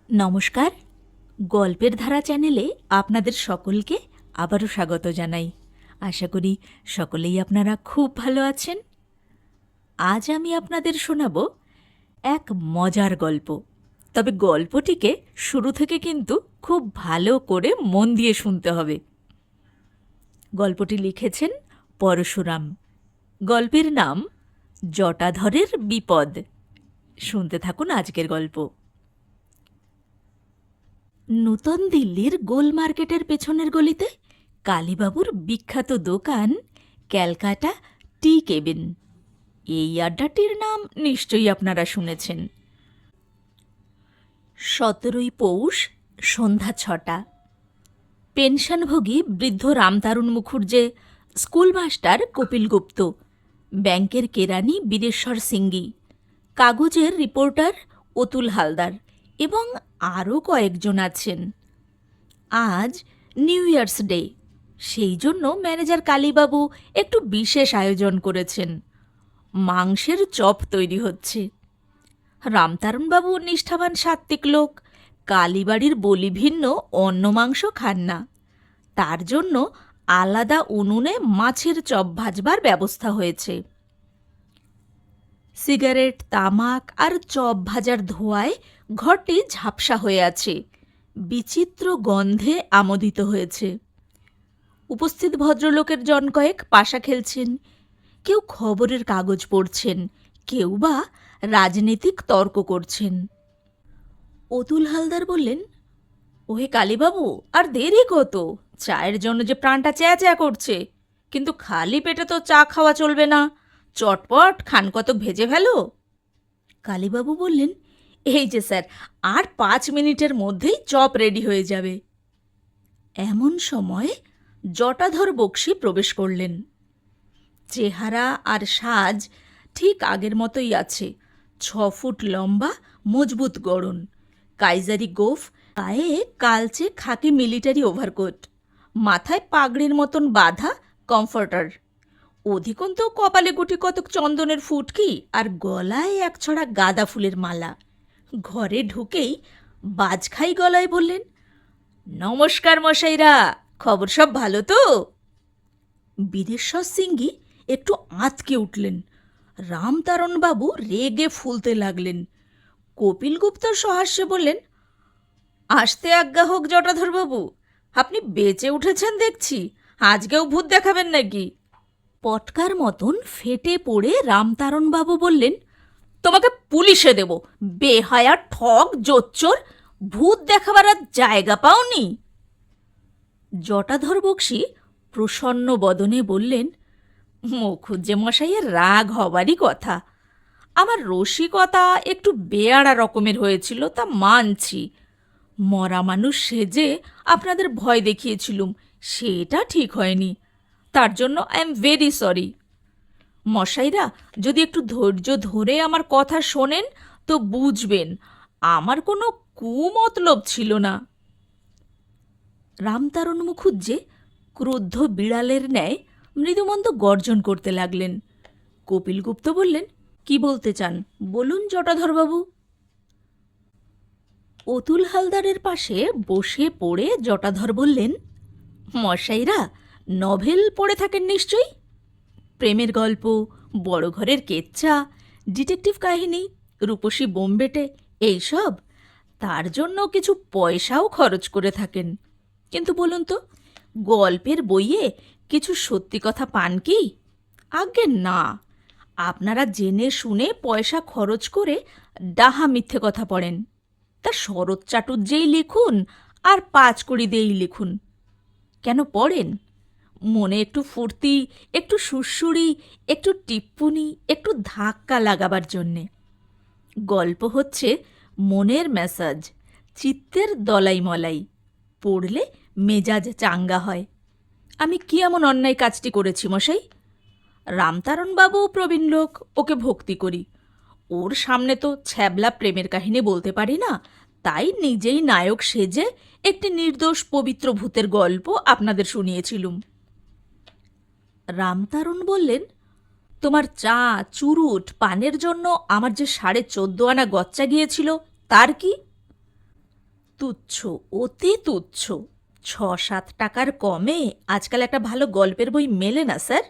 নমস্কার। গল্পের ধারা চ্যানেলে আপনাদের সকলকে আবারও স্বাগত জানাই। আশা করি সকলেই আপনারা খুব ভালো আছেন। আজ আমি আপনাদের শোনাব এক মজার গল্প। তবে গল্পটিকে শুরু থেকে কিন্তু খুব ভালো করে মন দিয়ে শুনতে হবে। গল্পটি লিখেছেন পরশুরাম। গল্পের নাম জটাধরের বিপদ। শুনতে থাকুন আজকের গল্প। নূতন দিল্লির গোল মার্কেটের পেছনের গলিতে কালীবাবুর বিখ্যাত দোকান ক্যালকাটা টি কেবিন। এই আড্ডাটির নাম নিশ্চয়ই আপনারা শুনেছেন। 17ই পৌষ, সন্ধ্যা 6টা। পেনশনভোগী বৃদ্ধ রামতারুণ মুখুর্জে, স্কুলমাস্টার কপিল গুপ্ত, ব্যাংকের কেরানি বীরেশ্বর সিংগি, কাগজের রিপোর্টার অতুল হালদার এবং আরও কয়েকজন আছেন। আজ নিউ ইয়ার্স ডে, সেই জন্য ম্যানেজার কালীবাবু একটু বিশেষ আয়োজন করেছেন। মাংসের চপ তৈরি হচ্ছে। রামতারণবাবু নিষ্ঠাবান সাত্ত্বিক লোক, কালীবাড়ির বলি ভিন্ন অন্য মাংস খান না। তার জন্য আলাদা উনুনে মাছের চপ ভাজবার ব্যবস্থা হয়েছে। সিগারেট, তামাক আর চপ ভাজার ধোঁয়ায় ঘরটি ঝাপসা হয়ে আছে, বিচিত্র গন্ধে আমোদিত হয়েছে। উপস্থিত ভদ্রলোকের জন কয়েক পাশা খেলছেন, কেউ খবরের কাগজ পড়ছেন, কেউ বা রাজনীতিক তর্ক করছেন। অতুল হালদার বললেন, ওহে কালীবাবু, আর দেরি কত? চায়ের জন্য যে প্রাণটা চ্যা চ্যা করছে, কিন্তু খালি পেটে তো চা খাওয়া চলবে না। চটপট খান কতক ভেজে ফেলো। কালীবাবু বললেন, এই যে স্যার, আর 5 মিনিটের মধ্যেই চপ রেডি হয়ে যাবে। এমন সময় জটাধর বক্সী প্রবেশ করলেন। চেহারা আর সাজ ঠিক আগের মতোই আছে। 6 ফুট লম্বা, মজবুত গড়ন, কাইজারি গোফ, গায়ে কালচে খাকি মিলিটারি ওভারকোট, মাথায় পাগড়ির মতন বাঁধা কমফর্টার, অধিকন্তু কপালে গুটি কতক চন্দনের ফুটকি আর গলায় একছড়া গাঁদা ফুলের মালা। ঘরে ঢুকেই বাজখাই গলায় বললেন, নমস্কার মশাইরা, খবর সব ভালো তো? বীরেশ্বর সিংগি একটু আঁতকে উঠলেন। রামতারণবাবু রেগে ফুলতে লাগলেন। কপিল গুপ্ত সহাস্যে বললেন, আসতে আজ্ঞা হোক জটাধরবাবু, আপনি বেঁচে উঠেছেন দেখছি, আজকেও ভূত দেখাবেন নাকি? পটকার মতন ফেটে পড়ে রামতারণবাবু বললেন, তোমাকে পুলিশে দেব, বেহায়া ঠক জোচ্চোর, ভূত দেখাবার আর জায়গা পাওনি? জটাধর বক্সী প্রসন্ন বদনে বললেন, মুখুজ্জে মশাইয়ের রাগ হবারই কথা। আমার রসিকতা একটু বেয়াড়া রকমের হয়েছিল, তা মানছি। মরা মানুষ সেজে আপনাদের ভয় দেখিয়েছিলুম, সেটা ঠিক হয়নি। তার জন্য আই এম ভেরি সরি। মশাইরা যদি একটু ধৈর্য ধরে আমার কথা শোনেন তো বুঝবেন আমার কোনো কুমতলব ছিল না। রামতারণ মুখুজ্জে ক্রুদ্ধ বিড়ালের ন্যায় মৃদুমন্দ গর্জন করতে লাগলেন। কপিলগুপ্ত বললেন, কি বলতে চান বলুন জটাধরবাবু। অতুল হালদারের পাশে বসে পড়ে জটাধর বললেন, মশাইরা নভেল পড়ে থাকেন নিশ্চয়ই? প্রেমের গল্প, বড় ঘরের কেচ্চা, ডিটেকটিভ কাহিনী, রূপসী বোম্বেটে, এইসব। তার জন্য কিছু পয়সাও খরচ করে থাকেন। কিন্তু বলুন তো, গল্পের বইয়ে কিছু সত্যি কথা পান কি? আজ্ঞে না। আপনারা জেনে শুনে পয়সা খরচ করে ডাহা মিথ্যে কথা পড়েন। তা শরৎ চাটুর্যেই লিখুন আর 5 কড়ি দিয়েই লিখুন, কেন পড়েন? মনে একটু ফুর্তি, একটু সুড়সুড়ি, একটু টিপ্পুনি, একটু ধাক্কা লাগাবার জন্যে। গল্প হচ্ছে মনের ম্যাসাজ, চিত্তের দলাই মলাই। পড়লে মেজাজ চাঙ্গা হয়। আমি কি এমন অন্যায় কাজটি করেছি মশাই? রামতারণবাবু প্রবীণ লোক, ওকে ভক্তি করি। ওর সামনে তো ছ্যাবলা প্রেমের কাহিনী বলতে পারি না, তাই নিজেই নায়ক সেজে একটি নির্দোষ পবিত্র ভূতের গল্প আপনাদের শুনিয়েছিলুম। রামতারণ বললেন, তোমার চা, চুরুট, পানের জন্য আমার যে 14.5 আনা গচ্চা গিয়েছিল, তার কি? তুচ্ছ, অতি তুচ্ছ। ৬-৭ টাকার কমে আজকাল একটা ভালো গল্পের বই মেলে না স্যার।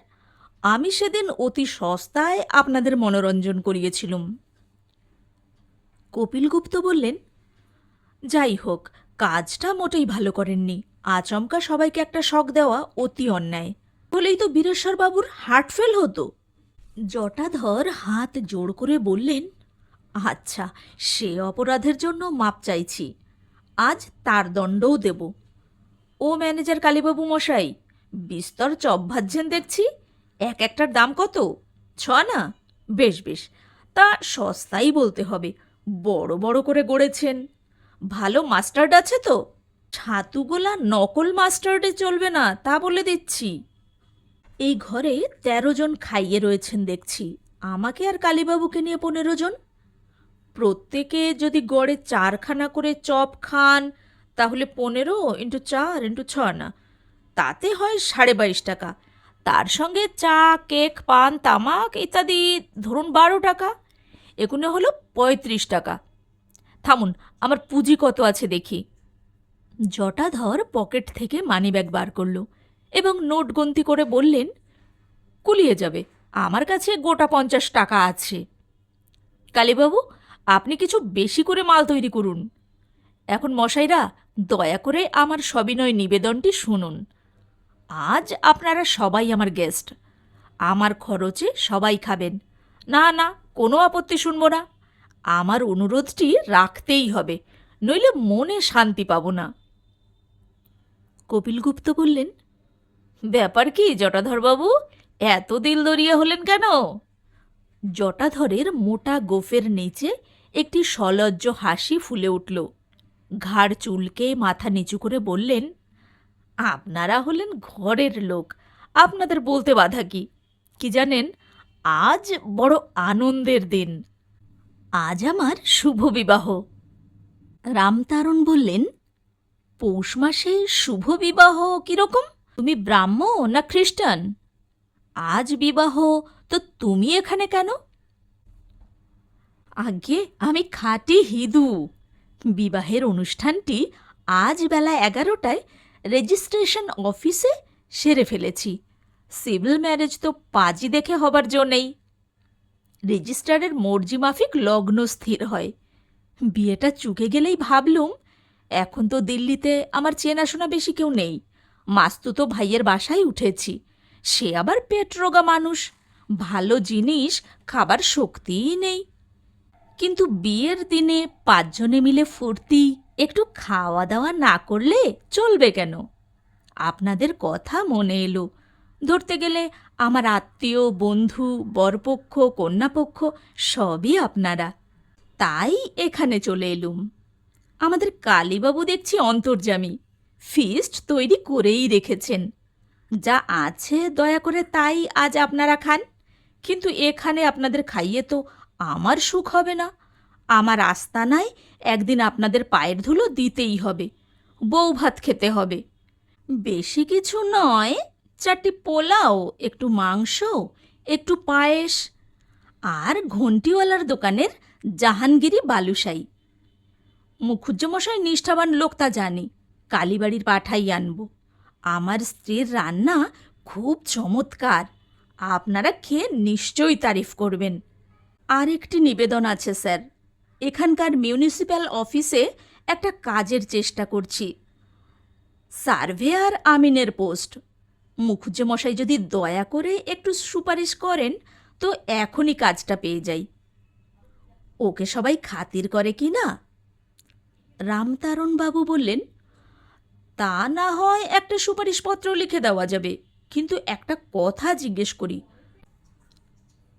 আমি সেদিন অতি সস্তায় আপনাদের মনোরঞ্জন করিয়েছিলুম। কপিলগুপ্ত বললেন, যাই হোক, কাজটা মোটেই ভালো করেননি। আচমকা সবাইকে একটা শক দেওয়া অতি অন্যায়। বলেই তো বীরেশ্বরবাবুর হার্ট ফেল হতো। জটাধর হাত জোড় করে বললেন, আচ্ছা, সে অপরাধের জন্য মাপ চাইছি। আজ তার দণ্ডও দেব। ও ম্যানেজার কালীবাবু মশাই, বিস্তর চপ ভাজছেন দেখছি। এক একটার দাম কত? 6 না? বেশ বেশ, তা সস্তাই বলতে হবে। বড় বড় করে গড়েছেন। ভালো মাস্টার্ড আছে তো? ছাতুগোলা নকল মাস্টার্ডে চলবে না, তা বলে দিচ্ছি। এই ঘরে 13 জন খাইয়ে রয়েছেন দেখছি। আমাকে আর কালীবাবুকে নিয়ে 15 জন। প্রত্যেকে যদি গড়ে 4খানা করে চপ খান, তাহলে 15x4x6 না, তাতে হয় 22.5 টাকা। তার সঙ্গে চা, কেক, পান, তামাক ইত্যাদি ধরুন 12 টাকা। এগুলো হলো 35 টাকা। থামুন, আমার পুঁজি কত আছে দেখি। জটাধর পকেট থেকে মানিব্যাগ বার করল এবং নোট গন্তি করে বললেন, কুলিয়ে যাবে, আমার কাছে গোটা 50 টাকা আছে। কালীবাবু, আপনি কিছু বেশি করে মাল তৈরি করুন। এখন মশাইরা, দয়া করে আমার সবিনয় নিবেদনটি শুনুন। আজ আপনারা সবাই আমার গেস্ট। আমার খরচে সবাই খাবেন। না না, কোনো আপত্তি শুনব না। আমার অনুরোধটি রাখতেই হবে, নইলে মনে শান্তি পাব না। কপিলগুপ্ত বললেন, ব্যাপার কি জটাধরবাবু, এত দিল দরিয়া হলেন কেন? জটাধরের মোটা গোফের নিচে একটি সলজ্জ হাসি ফুলে উঠল। ঘাড় চুলকে মাথা নিচু করে বললেন, আপনারা হলেন ঘরের লোক, আপনাদের বলতে বাধা কি? কি জানেন, আজ বড় আনন্দের দিন। আজ আমার শুভ বিবাহ। রামতারণ বললেন, পৌষ মাসে শুভ বিবাহ কিরকম? তুমি ব্রাহ্ম না খ্রিস্টান? আজ বিবাহ, তো তুমি এখানে কেন? আজ্ঞে, আমি খাঁটি হিঁদু। বিবাহের অনুষ্ঠানটি আজ বেলা 11টায় রেজিস্ট্রেশন অফিসে সেরে ফেলেছি। সিভিল ম্যারেজ তো পাজি দেখে হবার জো নেই। রেজিস্ট্রারের মর্জি মাফিক লগ্ন স্থির হয়। বিয়েটা চুকে গেলেই ভাবলুম, এখন তো দিল্লিতে আমার চেনাশোনা বেশি কেউ নেই। মাস্তুতো ভাইয়ের বাসায় উঠেছি। সে আবার পেট রোগা মানুষ, ভালো জিনিস খাবার শক্তিই নেই। কিন্তু বিয়ের দিনে 5 জনে মিলে ফুর্তি, একটু খাওয়া দাওয়া না করলে চলবে কেন? আপনাদের কথা মনে এলো। ধরতে গেলে আমার আত্মীয়, বন্ধু, বরপক্ষ, কন্যাপক্ষ সবই আপনারা। তাই এখানে চলে এলুম। আমাদের কালীবাবু দেখছি অন্তর্যামী, ফিস্ট তৈরি করেই রেখেছেন। যা আছে দয়া করে তাই আজ আপনারা খান। কিন্তু এখানে আপনাদের খাইয়ে তো আমার সুখ হবে না। আমার আস্তানায় একদিন আপনাদের পায়ের ধুলো দিতেই হবে। বউ ভাত খেতে হবে। বেশি কিছু নয়, 4টি পোলাও, একটু মাংস, একটু পায়েস, আর ঘণ্টিওয়ালার দোকানের জাহাঙ্গীরি বালুশাই। মুখুজ্জমশাই নিষ্ঠাবান লোক, তা জানি। কালীবাড়ির পাঠাই আনব। আমার স্ত্রীর রান্না খুব চমৎকার, আপনারা খেয়ে নিশ্চয়ই তারিফ করবেন। আর একটি নিবেদন আছে স্যার। এখানকার মিউনিসিপ্যাল অফিসে একটা কাজের চেষ্টা করছি। সার্ভেয়ার আমিনের পোস্ট। মুখুজ্জমশাই যদি দয়া করে একটু সুপারিশ করেন তো এখনই কাজটা পেয়ে যাই। ওকে সবাই খাতির করে কি না? রামতারণবাবু বললেন, তা না হয় একটা সুপারিশপত্র লিখে দেওয়া যাবে, কিন্তু একটা কথা জিজ্ঞেস করি।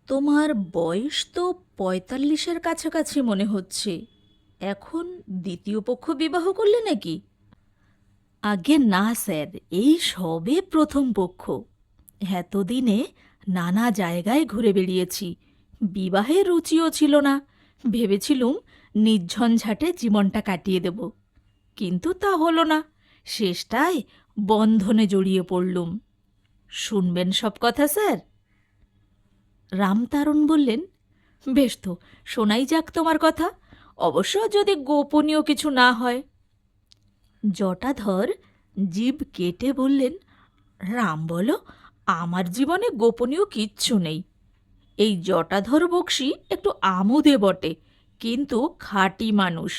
তোমার বয়স তো 45-এর কাছাকাছি মনে হচ্ছে। এখন দ্বিতীয় পক্ষ বিবাহ করলে নাকি? আগে না স্যার, এই সবে প্রথম পক্ষ। এতদিনে নানা জায়গায় ঘুরে বেড়িয়েছি। বিবাহের রুচিও ছিল না। ভেবেছিলুম নির্ঝঞ্ঝাটে জীবনটা কাটিয়ে দেব, কিন্তু তা হলো না। শেষটায় বন্ধনে জড়িয়ে পড়লুম। শুনবেন সব কথা স্যার? রামতারণ বললেন, বেশ তো, শোনাই যাক তোমার কথা, অবশ্য যদি গোপনীয় কিছু না হয়। জটাধর জিভ কেটে বললেন, রাম বলো, আমার জীবনে গোপনীয় কিচ্ছু নেই। এই জটাধর বক্সি একটু আমোদে বটে, কিন্তু খাঁটি মানুষ,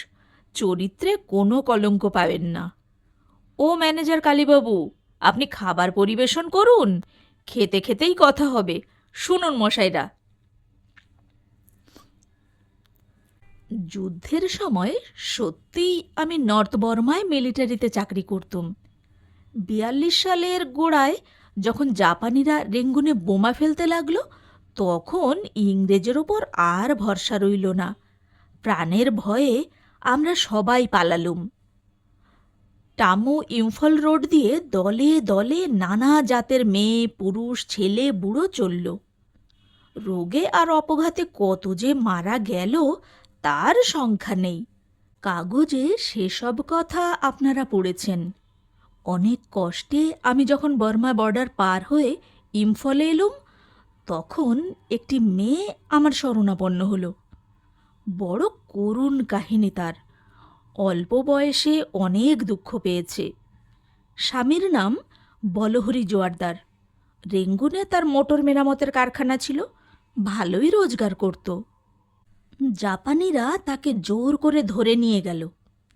চরিত্রে কোনো কলঙ্ক পাবেন না। ও ম্যানেজার কালীবাবু, আপনি খাবার পরিবেশন করুন, খেতে খেতেই কথা হবে। শুনুন মশাইরা, যুদ্ধের সময় সত্যিই আমি নর্থ বর্মায় মিলিটারিতে চাকরি করতুম। 42 সালের গোড়ায় যখন জাপানিরা রেঙ্গুনে বোমা ফেলতে লাগলো, তখন ইংরেজের ওপর আর ভরসা রইল না। প্রাণের ভয়ে আমরা সবাই পালালুম। টামু ইম্ফল রোড দিয়ে দলে দলে নানা জাতের মেয়ে, পুরুষ, ছেলে, বুড়ো চলল। রোগে আর অপঘাতে কত যে মারা গেল তার সংখ্যা নেই। কাগজে সেসব কথা আপনারা পড়েছেন। অনেক কষ্টে আমি যখন বর্মা বর্ডার পার হয়ে ইম্ফলে এলুম, তখন একটি মেয়ে আমার শরণাপন্ন হলো। বড় করুণ কাহিনী তার। অল্প বয়সে অনেক দুঃখ পেয়েছে। স্বামীর নাম বলহরি জোয়ারদার। রেঙ্গুনে তার মোটর মেরামতের কারখানা ছিল, ভালোই রোজগার করত। জাপানিরা তাকে জোর করে ধরে নিয়ে গেল।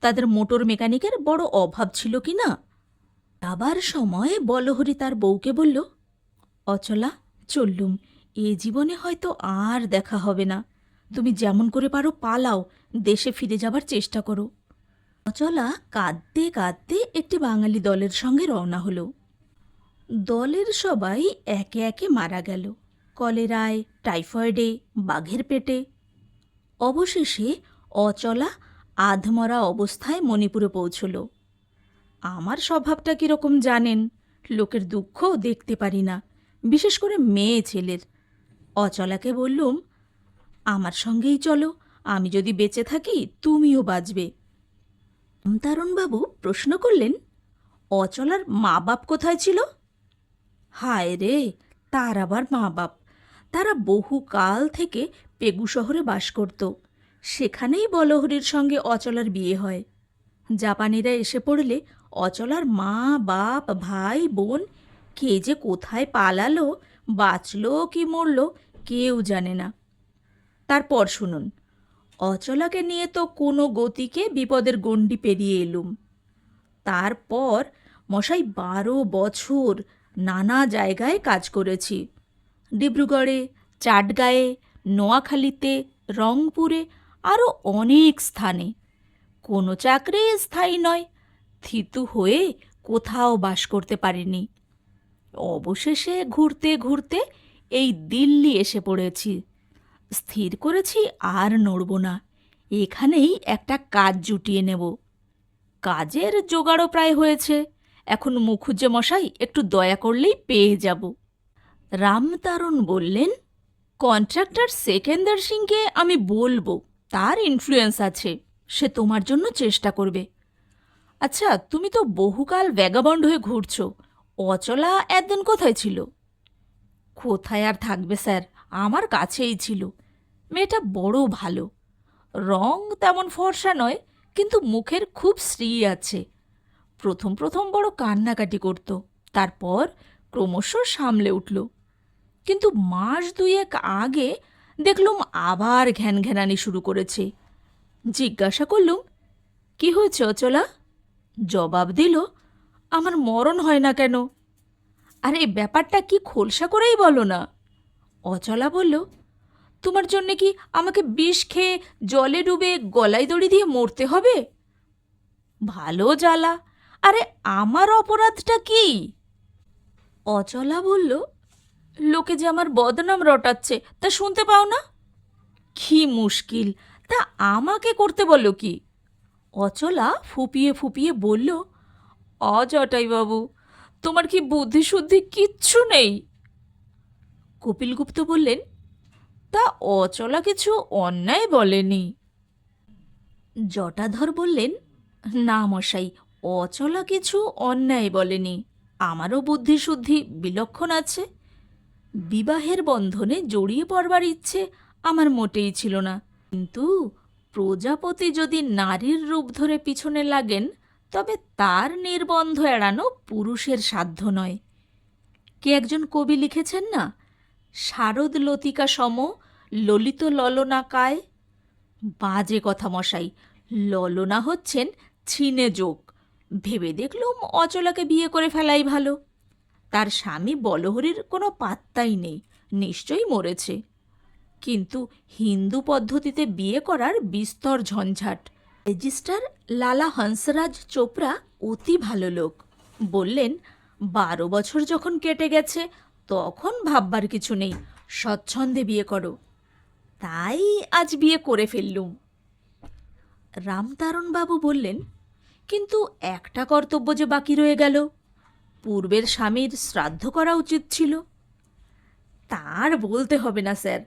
তাদের মোটর মেকানিকের বড় অভাব ছিল কি না। যাবার সময় বলহরি তার বউকে বলল, অচলা, চললুম, এ জীবনে হয়তো আর দেখা হবে না। তুমি যেমন করে পারো পালাও, দেশে ফিরে যাবার চেষ্টা করো। অচলা কাঁদতে কাঁদতে একটি বাঙালি দলের সঙ্গে রওনা হলো। দলের সবাই একে একে মারা গেল, কলেরায়, টাইফয়েডে, বাঘের পেটে। অবশেষে অচলা আধমরা অবস্থায় মণিপুরে পৌঁছল। আমার স্বভাবটা কীরকম জানেন, লোকের দুঃখ দেখতে পারি না, বিশেষ করে মেয়ে ছেলের। অচলাকে বললুম, আমার সঙ্গেই চলো, আমি যদি বেঁচে থাকি তুমিও বাঁচবে। রামতারণবাবু প্রশ্ন করলেন, অচলার মা বাপ কোথায় ছিল? হায় রে, তার আবার মা বাপ! তারা বহুকাল থেকে পেগু শহরে বাস করত। সেখানেই বলহরির সঙ্গে অচলার বিয়ে হয়। জাপানিরা এসে পড়লে অচলার মা বাপ, ভাই বোন কে যে কোথায় পালালো, বাঁচল কি মরল কেউ জানে না। তারপর শুনুন, অচলাকে নিয়ে তো কোনো গতিকে বিপদের গণ্ডি পেরিয়ে এলুম। তারপর মশাই 12 বছর নানা জায়গায় কাজ করেছি। ডিব্রুগড়ে, চাটগাঁয়ে, নোয়াখালীতে, রংপুরে, আরও অনেক স্থানে। কোনো চাকরি স্থায়ী নয়, থিতু হয়ে কোথাও বাস করতে পারিনি। অবশেষে ঘুরতে ঘুরতে এই দিল্লি এসে পড়েছি। স্থির করেছি আর নড়ব না, এখানেই একটা কাজ জুটিয়ে নেব। কাজের জোগাড়ও প্রায় হয়েছে, এখন মুখুজ্জে মশাই একটু দয়া করলেই পেয়ে যাব। রামতারণ বললেন, কন্ট্রাক্টর সেকেন্দার সিংকে আমি বলবো, তার ইনফ্লুয়েন্স আছে, সে তোমার জন্য চেষ্টা করবে। আচ্ছা, তুমি তো বহুকাল ভ্যাগাবন্ড হয়ে ঘুরছ, অচলা একদিন কোথায় ছিল? কোথায় আর থাকবে স্যার, আমার কাছেই ছিল। মেয়েটা বড় ভালো, রং তেমন ফর্সা নয়, কিন্তু মুখের খুব শ্রী আছে। প্রথম প্রথম বড় কান্নাকাটি করত, তারপর ক্রমশ সামলে উঠল। কিন্তু মাস 2 আগে দেখলুম আবার ঘ্যানঘ্যানানি শুরু করেছে। জিজ্ঞাসা করলুম, কি হয়েছে অচলা? জবাব দিল, আমার মরণ হয় না কেন? আরে ব্যাপারটা কি খোলসা করেই বলো না। অচলা বলল, তোমার জন্যে কি আমাকে বিষ খেয়ে জলে ডুবে গলায় দড়ি দিয়ে মরতে হবে? ভালো জ্বালা। আরে আমার অপরাধটা কি? অচলা বলল, লোকে যে আমার বদনাম রটাচ্ছে তা শুনতে পাও না? কি মুশকিল, তা আমাকে করতে বলো কি? অচলা ফুপিয়ে ফুপিয়ে বলল, অজটাইবাবু, তোমার কি বুদ্ধিশুদ্ধি কিচ্ছু নেই? কপিলগুপ্ত বললেন, তা অচলা কিছু অন্যায় বলেনি। জটাধর বললেন, না মশাই, অচলা কিছু অন্যায় বলেনি, আমারও বুদ্ধিশুদ্ধি বিলক্ষণ আছে। বিবাহের বন্ধনে জড়িয়ে পড়বার ইচ্ছে আমার মোটেই ছিল না, কিন্তু প্রজাপতি যদি নারীর রূপ ধরে পিছনে লাগেন তবে তার নির্বন্ধ এড়ানো পুরুষের সাধ্য নয়। কে একজন কবি লিখেছেন না, শারদ লতিকা সম ললিত ললনাকায়। বাজে কথা মশাই, ললনা হচ্ছেন ছিনে যোগ। ভেবে দেখলুম অচলাকে বিয়ে করে ফেলাই ভালো। তার স্বামী বলহরির কোনো পাত্তাই নেই, নিশ্চয়ই মরেছে। কিন্তু হিন্দু পদ্ধতিতে বিয়ে করার বিস্তর ঝঞ্ঝাট। রেজিস্ট্রার লালা হংসরাজ চোপড়া অতি ভালো লোক। বললেন, 12 বছর যখন কেটে গেছে তখন ভাববার কিছু নেই, স্বচ্ছন্দে বিয়ে করো। তাই আজ বিয়ে করে ফেললুম। রামতারণবাবু বললেন, কিন্তু একটা কর্তব্য যে বাকি রয়ে গেল, পূর্বের স্বামীর শ্রাদ্ধ করা উচিত ছিল। তার বলতে হবে না স্যার,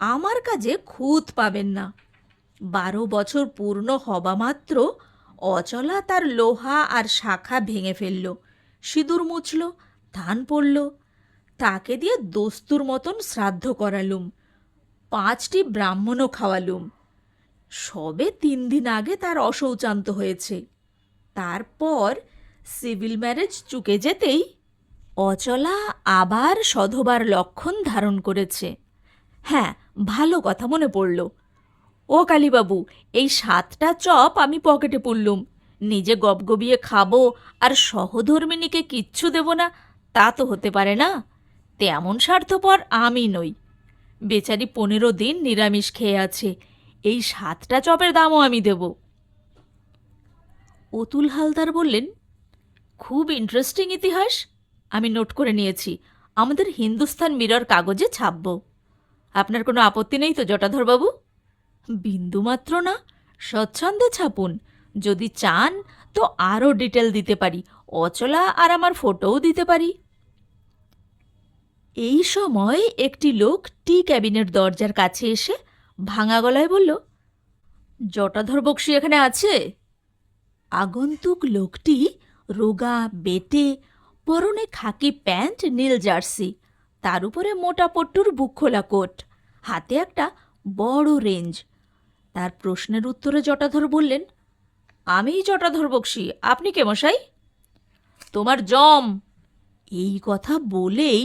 আমার কাজে খুঁত পাবেন না। 12 বছর পূর্ণ হবা মাত্র অচলা তার লোহা আর শাখা ভেঙে ফেলল, সিঁদুর মুছল, ধান পড়ল। তাকে দিয়ে দস্তুর মতন শ্রাদ্ধ করালুম, 5টি ব্রাহ্মণও খাওয়ালুম। সবে 3 দিন আগে তার অশৌচান্ত হয়েছে। তারপর সিভিল ম্যারেজ চুকে যেতেই অচলা আবার সধবার লক্ষণ ধারণ করেছে। হ্যাঁ, ভালো কথা মনে পড়ল। ও কালীবাবু, এই 7টা চপ আমি পকেটে পুরলুম। নিজে গবগবিয়ে খাবো আর সহধর্মিণীকে কিচ্ছু দেব না, তা তো হতে পারে না। তেমন স্বার্থপর আমি নই। বেচারি 15 দিন নিরামিষ খেয়ে আছে, এই 7টা চপের দামও আমি দেব। অতুল হালদার বললেন, খুব ইন্টারেস্টিং ইতিহাস, আমি নোট করে নিয়েছি, আমাদের হিন্দুস্তান মিরর কাগজে ছাপব। আপনার কোনো আপত্তি নেই তো জটাধরবাবু? বিন্দুমাত্র না, স্বচ্ছন্দে ছাপুন। যদি চান তো আরও ডিটেল দিতে পারি, অচলা আর আমার ফটোও দিতে পারি। এই সময় একটি লোক টি ক্যাবিনের দরজার কাছে এসে ভাঙা গলায় বলল, জটাধর বক্সী এখানে আছে? আগন্তুক লোকটি রোগা, বেটে, পরনে খাকি প্যান্ট, নীল জার্সি, তার উপরে মোটা পট্টুর বুকখোলা কোট, হাতে একটা বড় রেঞ্জ। তার প্রশ্নের উত্তরে জটাধর বললেন, আমিই জটাধর বক্সী, আপনি কে মশাই? তোমার জম। এই কথা বলেই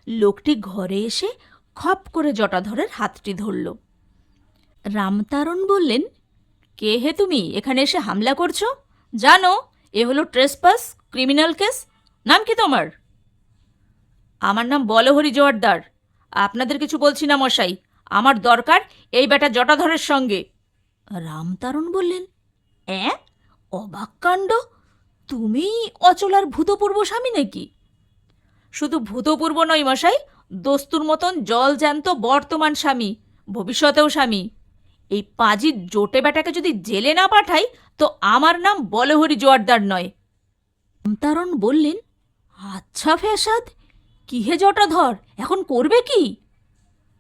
লোকটি ঘরে এসে খপ করে জটাধরের হাতটি ধরল। রামতারণ বললেন, কে হে তুমি, এখানে এসে হামলা করছো? জানো এ হলো ট্রেসপাস, ক্রিমিনাল কেস। নাম কি তোমার? আমার নাম বলহরি জোয়ারদার। আপনাদের কিছু বলছি না মশাই, আমার দরকার এই বেটা জটাধরের সঙ্গে। রামতারণ বললেন, অবাক কাণ্ড, তুমি অচলার ভূতপূর্ব স্বামী নাকি? শুধু ভূতপূর্ব নয় মশাই, দস্তুর মতন জল জ্যান্ত বর্তমান স্বামী, ভবিষ্যতেও স্বামী। এই পাজির জোটে বেটাকে যদি জেলে না পাঠাই তো আমার নাম বলহরি জোয়ারদার নয়। রামতারণ বললেন, আচ্ছা ফেসাদ, কি হে জটাধর, এখন করবে কি?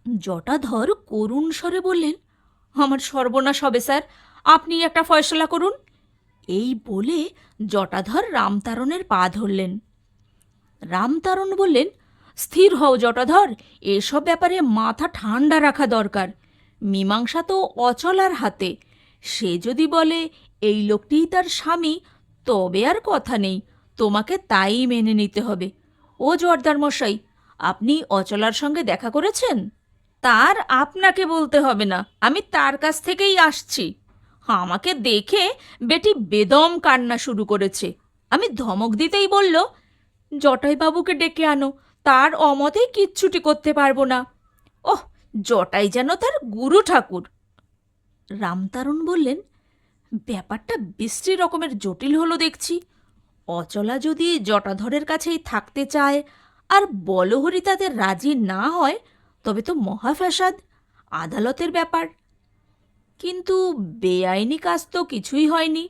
জটাধর করুণ স্বরে বললেন, আমার সর্বনাশ হবে স্যার, আপনি একটা ফয়সলা করুন। এই বলে জটাধর রামতারণের পা ধরলেন। রামতারণ বললেন, স্থির হও জটাধর, এসব ব্যাপারে মাথা ঠান্ডা রাখা দরকার। মীমাংসা তো অচলার হাতে। সে যদি বলে এই লোকটিই তার স্বামী, তবে আর কথা নেই, তোমাকে তাই মেনে নিতে হবে। ও জোয়ারদার মশাই, আপনি অচলার সঙ্গে দেখা করেছেন? তার আপনাকে বলতে হবে না, আমি তার কাছ থেকেই আসছি। আমাকে দেখে বেটি বেদম কান্না শুরু করেছে। আমি ধমক দিতেই বলল, জটাইবাবুকে ডেকে আনো, তার অমতেই কিচ্ছুটি করতে পারবো না। ওহ, জটাই যেন তার গুরু ঠাকুর। রামতারণ বললেন, ব্যাপারটা বিশ্রী রকমের জটিল হলো দেখছি। অচলা যদি জটাধরের কাছেই থাকতে চায় আর বলহরি তাদের রাজি না হয়, তবে তো মহা ফ্যাসাদ, আদালতের ব্যাপার। কিন্তু বেআইনি কাজ তো কিছুই হয়নি।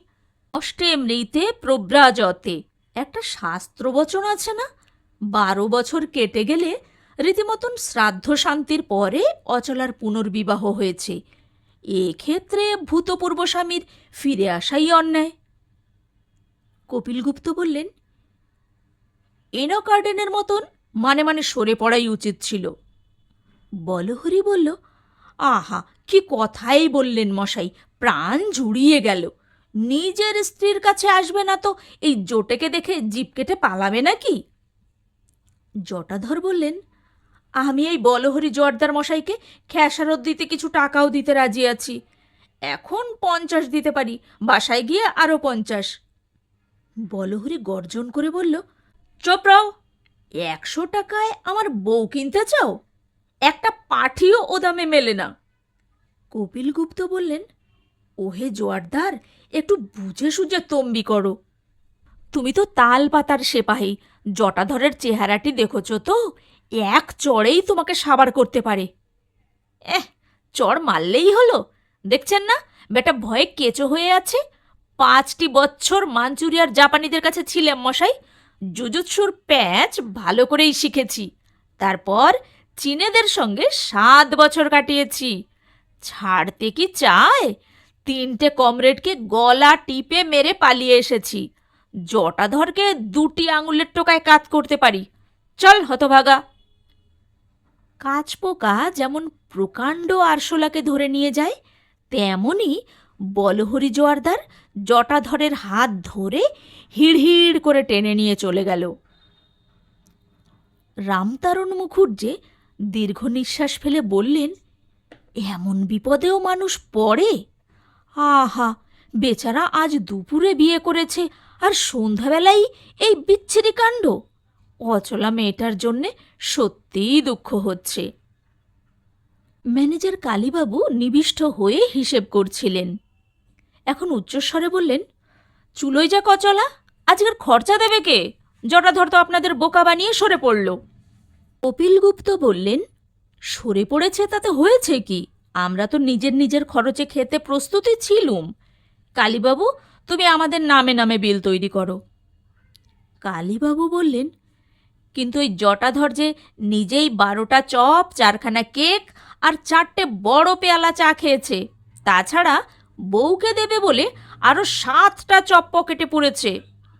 অষ্টে মৃতে প্রব্রাজতে একটা শাস্ত্রবচন আছে না? 12 বছর কেটে গেলে রীতিমতন শ্রাদ্ধ শান্তির পরে অচলার পুনর্বিবাহ হয়েছে। এক্ষেত্রে ভূতপূর্ব স্বামীর ফিরে আসাই অন্যায়। কপিলগুপ্ত বললেন, এনকার্ডেনের মতন মানে মানে সরে পড়াই উচিত ছিল। বলহরি বলল, আহা, কি কথাই বললেন মশাই, প্রাণ জুড়িয়ে গেল। নিজের স্ত্রীর কাছে আসবে না তো এই জোটেকে দেখে জিভ কেটে পালাবে নাকি? জটাধর বললেন, আমি এই বলহরি জোয়ারদার মশাইকে খেসারত দিতে কিছু টাকাও দিতে রাজি আছি। এখন 50 দিতে পারি, বাসায় গিয়ে আরও 50। বলহরি গর্জন করে বলল, চুপ রাও, 100 টাকায় আমার বউ কিনতে চাও? একটা পাঠিও ও দামে মেলে না। কপিল গুপ্ত বললেন, ওহে জোয়ারদার, একটু বুঝে সুঝে তম্বি করো। তুমি তো তাল পাতার সেপাহী, জটাধরের চেহারাটি দেখেছ তো? এক চড়েই তোমাকে সাবার করতে পারে। চড় মারলেই হলো, দেখছেন না বেটা ভয়ে কেঁচো হয়ে আছে। 5টি বছর মাঞ্চুরিয়ার জাপানিদের কাছে ছিলাম মশাই, জুজুৎসুর প্যাঁচ ভালো করেই শিখেছি। তারপর চীনেদের সঙ্গে 7 বছর কাটিয়েছি। ছাড়তে কি চায়? 3টে কমরেডকে গলা টিপে মেরে পালিয়ে এসেছি। জটাধরকে 2টি আঙুলের টোকায় কাত করতে পারি। চল হতভাগা। কাঁচপোকা যেমন প্রকাণ্ড আরশোলাকে ধরে নিয়ে যায়, তেমনি বলহরি জোয়ারদার জটাধরের হাত ধরে হিড়হিড় করে টেনে নিয়ে চলে গেল। রামতারণ মুখুজ্জে দীর্ঘ নিঃশ্বাস ফেলে বললেন, এমন বিপদেও মানুষ পড়ে? আহা, বেচারা আজ দুপুরে বিয়ে করেছে আর সন্ধ্যাবেলাই এই বিচ্ছিরি কাণ্ড। অচলা মেয়েটার জন্যে সত্যিই দুঃখ হচ্ছে। ম্যানেজার কালীবাবু নিবিষ্ট হয়ে হিসেব করছিলেন। এখন উচ্চস্বরে বললেন, চুলোই যা কচলা, আজকের খরচা দেবে কে? জটাধর তো আপনাদের বোকা বানিয়ে সরে পড়ল। কপিল গুপ্ত বললেন, সরে পড়েছে তাতে হয়েছে কি? আমরা তো নিজের নিজের খরচে খেতে প্রস্তুতই ছিলুম। কালীবাবু, তুমি আমাদের নামে নামে বিল তৈরি করো। কালীবাবু বললেন, কিন্তু ওই জটাধর যে নিজেই 12টা চপ, 4খানা কেক আর 4টে বড় পেয়ালা চা খেয়েছে। তাছাড়া বউকে দেবে বলে আরও 7টা চপ পকেটে পুরেছে।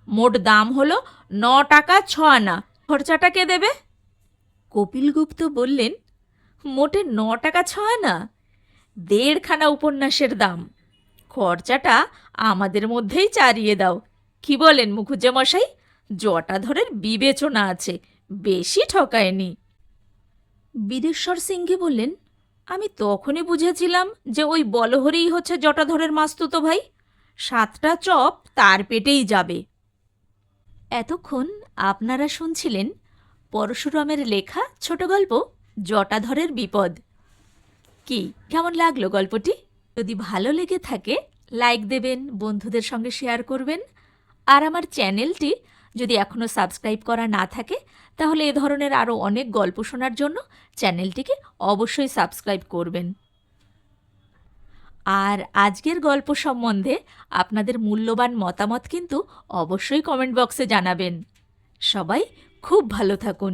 মোট দাম হলো 9 টাকা 6 আনা। খরচাটা কে দেবে? কপিল গুপ্ত বললেন, মোটে 9 টাকা 6 আনা? 1.5খানা উপন্যাসের দাম। খরচাটা আমাদের মধ্যেই চারিয়ে দাও। কি বলেন মুখুজ্জে মশাই? জটাধরের বিবেচনা আছে, বেশি ঠকায়নি। বীরেশ্বর সিংহে বললেন, আমি তখনই বুঝেছিলাম যে ওই বলহরিই হচ্ছে জটাধরের মাস্তুতো ভাই। 7টা চপ তার পেটেই যাবে। এতক্ষণ আপনারা শুনছিলেন পরশুরামের লেখা ছোট গল্প জটাধরের বিপদ। কি কেমন লাগলো গল্পটি? যদি ভালো লেগে থাকে লাইক দেবেন, বন্ধুদের সঙ্গে শেয়ার করবেন। আর আমার চ্যানেলটি যদি এখনও সাবস্ক্রাইব করা না থাকে তাহলে এ ধরনের আরও অনেক গল্প শোনার জন্য চ্যানেলটিকে অবশ্যই সাবস্ক্রাইব করবেন। আর আজকের গল্প সম্বন্ধে আপনাদের মূল্যবান মতামত কিন্তু অবশ্যই কমেন্ট বক্সে জানাবেন। সবাই খুব ভালো থাকুন।